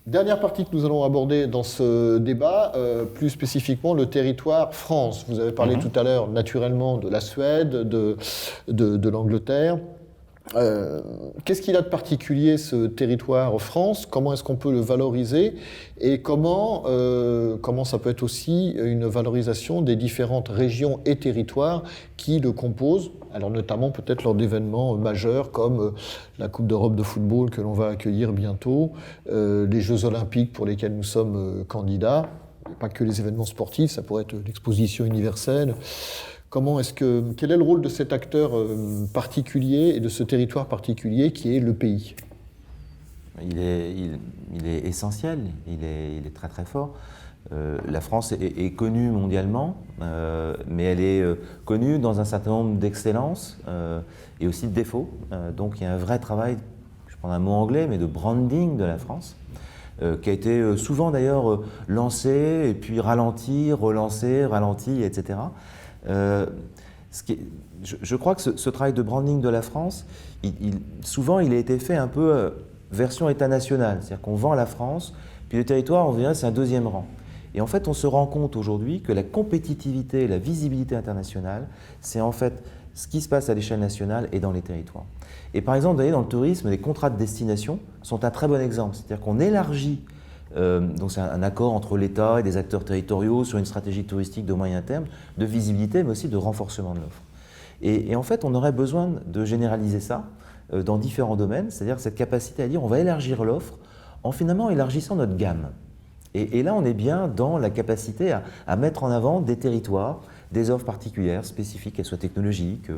Dernière partie que nous allons aborder dans ce débat, plus spécifiquement le territoire France. Vous avez parlé tout à l'heure naturellement de la Suède, de l'Angleterre. Qu'est-ce qu'il a de particulier ce territoire France? Comment est-ce qu'on peut le valoriser? Et comment ça peut être aussi une valorisation des différentes régions et territoires qui le composent? Alors notamment peut-être lors d'événements majeurs comme la Coupe d'Europe de football que l'on va accueillir bientôt, les Jeux Olympiques pour lesquels nous sommes candidats, pas que les événements sportifs, ça pourrait être l'exposition universelle. Quel est le rôle de cet acteur particulier et de ce territoire particulier qui est le pays? Il est essentiel, il est très très fort. La France est connue mondialement, mais elle est connue dans un certain nombre d'excellences et aussi de défauts. Donc il y a un vrai travail, je prends un mot anglais, mais de branding de la France, qui a été souvent d'ailleurs lancé et puis ralenti, relancé, ralenti, etc. Je crois que ce travail de branding de la France, souvent il a été fait un peu version État national, c'est-à-dire qu'on vend la France, puis le territoire, on dirait c'est un deuxième rang. Et en fait, on se rend compte aujourd'hui que la compétitivité et la visibilité internationale, c'est en fait ce qui se passe à l'échelle nationale et dans les territoires. Et par exemple, vous voyez, dans le tourisme, les contrats de destination sont un très bon exemple, c'est-à-dire qu'on élargit. Donc c'est un accord entre l'État et des acteurs territoriaux sur une stratégie touristique de moyen terme, de visibilité, mais aussi de renforcement de l'offre. Et en fait, on aurait besoin de généraliser ça dans différents domaines, c'est-à-dire cette capacité à dire on va élargir l'offre en finalement élargissant notre gamme. Et là, on est bien dans la capacité à mettre en avant des territoires, des offres particulières, spécifiques, qu'elles soient technologiques,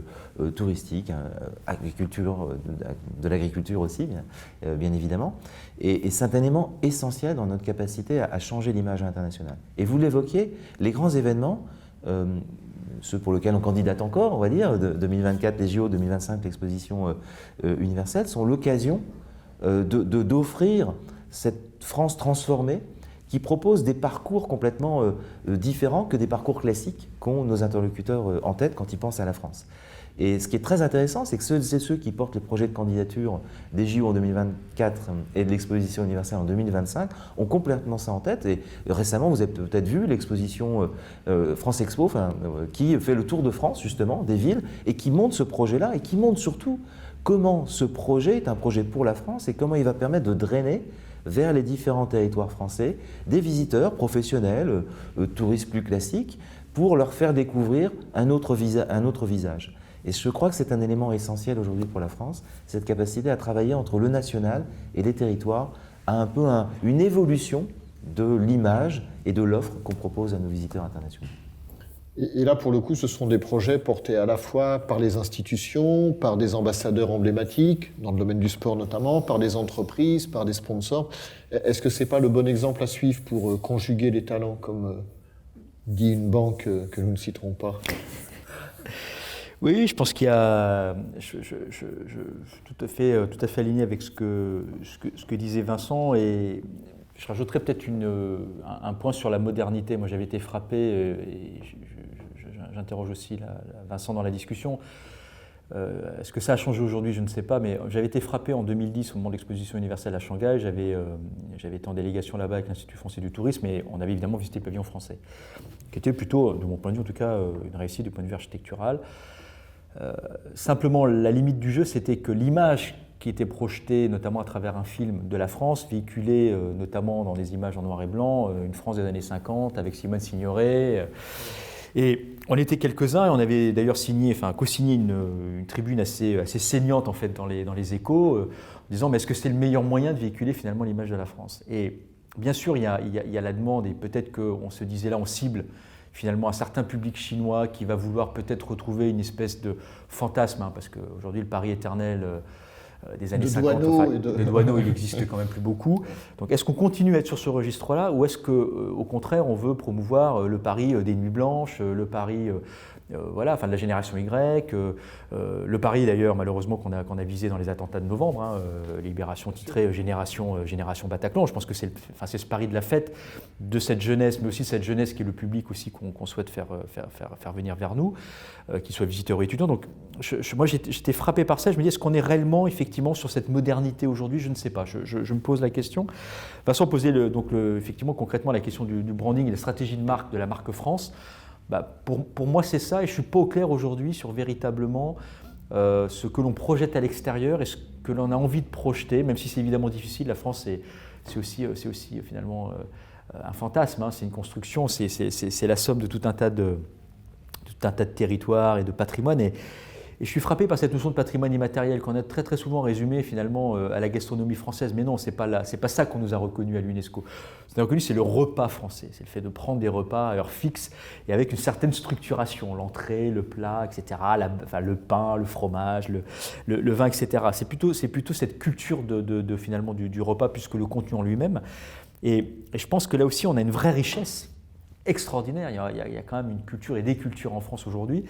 touristiques, agriculture, de l'agriculture aussi, bien évidemment. Et c'est un élément essentiel dans notre capacité à changer l'image internationale. Et vous l'évoquiez, les grands événements, ceux pour lesquels on candidate encore, on va dire, 2024, les JO, 2025, l'exposition universelle, sont l'occasion d'offrir cette France transformée qui propose des parcours complètement différents que des parcours classiques qu'ont nos interlocuteurs en tête quand ils pensent à la France. Et ce qui est très intéressant, c'est que ceux qui portent les projets de candidature des JO en 2024 et de l'exposition universelle en 2025 ont complètement ça en tête. Et récemment, vous avez peut-être vu l'exposition France Expo, qui fait le tour de France, justement, des villes, et qui montre ce projet-là, et qui montre surtout comment ce projet est un projet pour la France et comment il va permettre de drainer vers les différents territoires français des visiteurs professionnels, touristes plus classiques, pour leur faire découvrir un autre visage. Et je crois que c'est un élément essentiel aujourd'hui pour la France, cette capacité à travailler entre le national et les territoires, à un peu une évolution de l'image et de l'offre qu'on propose à nos visiteurs internationaux. Et là, pour le coup, ce sont des projets portés à la fois par les institutions, par des ambassadeurs emblématiques, dans le domaine du sport notamment, par des entreprises, par des sponsors. Est-ce que ce n'est pas le bon exemple à suivre pour conjuguer les talents, comme dit une banque que nous ne citerons pas? Oui, je pense qu'il y a. Je suis tout à fait aligné avec ce que disait Vincent, et je rajouterais peut-être un point sur la modernité. Moi, j'avais été frappé, et j'interroge aussi Vincent dans la discussion. Est-ce que ça a changé aujourd'hui? Je ne sais pas, mais j'avais été frappé en 2010 au moment de l'exposition universelle à Shanghai. J'avais été en délégation là-bas avec l'Institut français du tourisme, et on avait évidemment visité le pavillon français, qui était plutôt, de mon point de vue en tout cas, une réussite du point de vue architectural. Simplement, la limite du jeu, c'était que l'image qui était projetée, notamment à travers un film de la France, véhiculée notamment dans les images en noir et blanc, une France des années 50 avec Simone Signoret. Et on était quelques-uns, et on avait d'ailleurs co-signé une tribune assez saignante en fait dans les Échos, en disant mais est-ce que c'est le meilleur moyen de véhiculer finalement l'image de la France? Et bien sûr, il y a la demande, et peut-être qu'on se disait là, on cible finalement un certain public chinois qui va vouloir peut-être retrouver une espèce de fantasme, parce qu'aujourd'hui le Paris éternel des années 50, de Douaneau, il n'existe quand même plus beaucoup. Donc est-ce qu'on continue à être sur ce registre-là, ou est-ce qu'au contraire on veut promouvoir le Paris des nuits blanches, le Paris voilà, enfin de la génération Y, le Paris d'ailleurs malheureusement qu'on a visé dans les attentats de novembre, hein, Libération titrée génération Bataclan. Je pense que c'est ce Paris de la fête de cette jeunesse, mais aussi cette jeunesse qui est le public aussi qu'on souhaite faire venir vers nous, qu'ils soient visiteurs ou étudiants. Donc moi j'étais frappé par ça. Je me dis, est-ce qu'on est réellement effectivement sur cette modernité aujourd'hui? Je ne sais pas. Je me pose la question. Vincent posait effectivement concrètement la question du branding et la stratégie de marque de la marque France. Pour moi, c'est ça, et je ne suis pas au clair aujourd'hui sur véritablement ce que l'on projette à l'extérieur et ce que l'on a envie de projeter, même si c'est évidemment difficile. La France, c'est aussi finalement un fantasme, hein, c'est une construction, c'est la somme de tout un tas de territoires et de patrimoine. Et je suis frappé par cette notion de patrimoine immatériel qu'on a très très souvent résumée finalement à la gastronomie française. Mais non, c'est pas ça qu'on nous a reconnu à l'UNESCO. Ce qu'on a reconnu, c'est le repas français. C'est le fait de prendre des repas à heure fixe et avec une certaine structuration, l'entrée, le plat, etc. Le pain, le fromage, le vin, etc. C'est plutôt cette culture finalement du repas plus que le contenu en lui-même. Et je pense que là aussi, on a une vraie richesse extraordinaire. Il y a quand même une culture et des cultures en France aujourd'hui.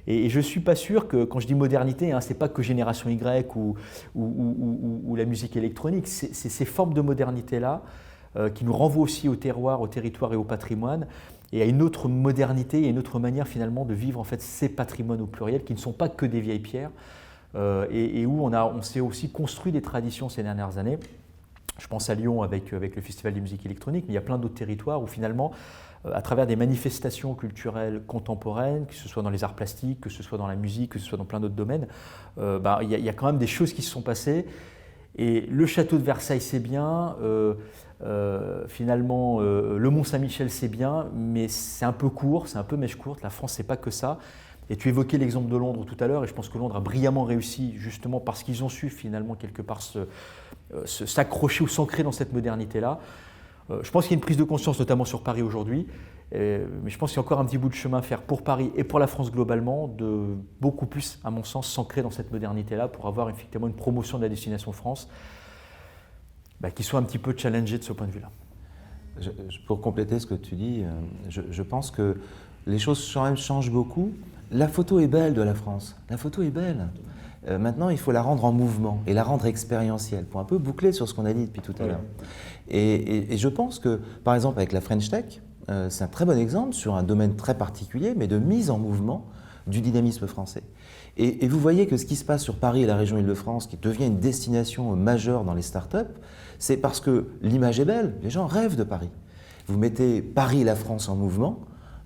Et je ne suis pas sûr que, quand je dis modernité, ce n'est pas que Génération Y ou la musique électronique, c'est ces formes de modernité-là qui nous renvoient aussi au terroir, au territoire et au patrimoine, et à une autre modernité et une autre manière finalement de vivre en fait ces patrimoines au pluriel qui ne sont pas que des vieilles pierres et où on s'est aussi construit des traditions ces dernières années. Je pense à Lyon avec le Festival de musique électronique, mais il y a plein d'autres territoires où finalement, à travers des manifestations culturelles contemporaines, que ce soit dans les arts plastiques, que ce soit dans la musique, que ce soit dans plein d'autres domaines, il y a quand même des choses qui se sont passées. Et le château de Versailles, c'est bien, finalement, le Mont-Saint-Michel, c'est bien, mais c'est un peu court, c'est un peu mèche courte. La France, c'est pas que ça. Et tu évoquais l'exemple de Londres tout à l'heure, et je pense que Londres a brillamment réussi, justement parce qu'ils ont su finalement quelque part s'accrocher ou s'ancrer dans cette modernité-là. Je pense qu'il y a une prise de conscience, notamment sur Paris aujourd'hui, mais je pense qu'il y a encore un petit bout de chemin à faire pour Paris et pour la France globalement, de beaucoup plus, à mon sens, s'ancrer dans cette modernité-là pour avoir effectivement une promotion de la destination France qui soit un petit peu challengée de ce point de vue-là. Pour compléter ce que tu dis, je pense que les choses quand même changent beaucoup. La photo est belle de la France, la photo est belle. Maintenant, il faut la rendre en mouvement et la rendre expérientielle, pour un peu boucler sur ce qu'on a dit depuis tout à l'heure. Et je pense que, par exemple, avec la French Tech, c'est un très bon exemple sur un domaine très particulier, mais de mise en mouvement du dynamisme français. Et vous voyez que ce qui se passe sur Paris et la région Île-de-France, qui devient une destination majeure dans les startups, c'est parce que l'image est belle, les gens rêvent de Paris. Vous mettez Paris et la France en mouvement,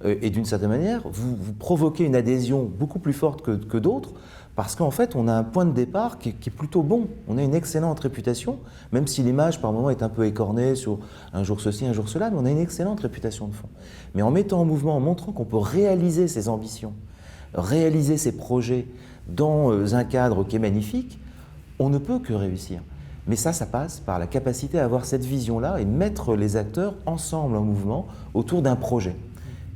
et d'une certaine manière, vous provoquez une adhésion beaucoup plus forte que d'autres, parce qu'en fait, on a un point de départ qui est plutôt bon. On a une excellente réputation, même si l'image, par moment, est un peu écornée sur un jour ceci, un jour cela, mais on a une excellente réputation de fond. Mais en mettant en mouvement, en montrant qu'on peut réaliser ses ambitions, réaliser ses projets dans un cadre qui est magnifique, on ne peut que réussir. Mais ça passe par la capacité à avoir cette vision-là et mettre les acteurs ensemble en mouvement autour d'un projet.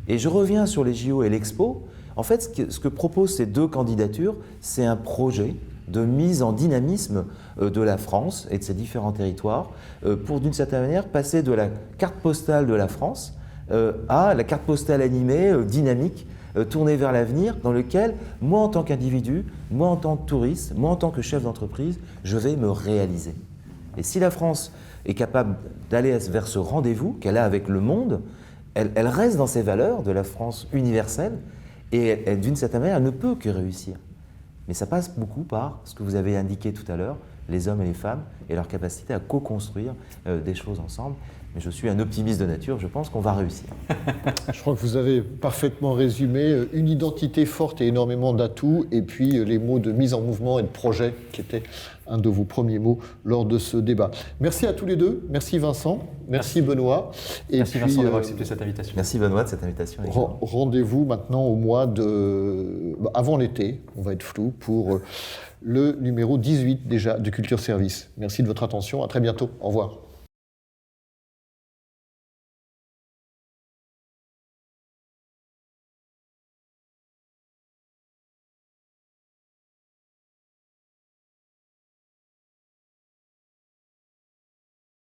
Et je reviens sur les JO et l'Expo. En fait, ce que proposent ces deux candidatures, c'est un projet de mise en dynamisme de la France et de ses différents territoires pour, d'une certaine manière, passer de la carte postale de la France à la carte postale animée, dynamique, tournée vers l'avenir, dans lequel, moi en tant qu'individu, moi en tant que touriste, moi en tant que chef d'entreprise, je vais me réaliser. Et si la France est capable d'aller vers ce rendez-vous qu'elle a avec le monde, elle reste dans ses valeurs de la France universelle, et d'une certaine manière, elle ne peut que réussir. Mais ça passe beaucoup par ce que vous avez indiqué tout à l'heure, les hommes et les femmes, et leur capacité à co-construire des choses ensemble. Mais je suis un optimiste de nature, je pense qu'on va réussir. Je crois que vous avez parfaitement résumé une identité forte et énormément d'atouts, et puis les mots de mise en mouvement et de projet, qui étaient un de vos premiers mots lors de ce débat. Merci à tous les deux, merci Vincent, merci Benoît. Et merci puis, Vincent d'avoir accepté cette invitation. Merci Benoît de cette invitation. Rendez-vous maintenant au mois de... avant l'été, on va être flou, pour le numéro 18 déjà de Culture Service. Merci de votre attention, à très bientôt, au revoir.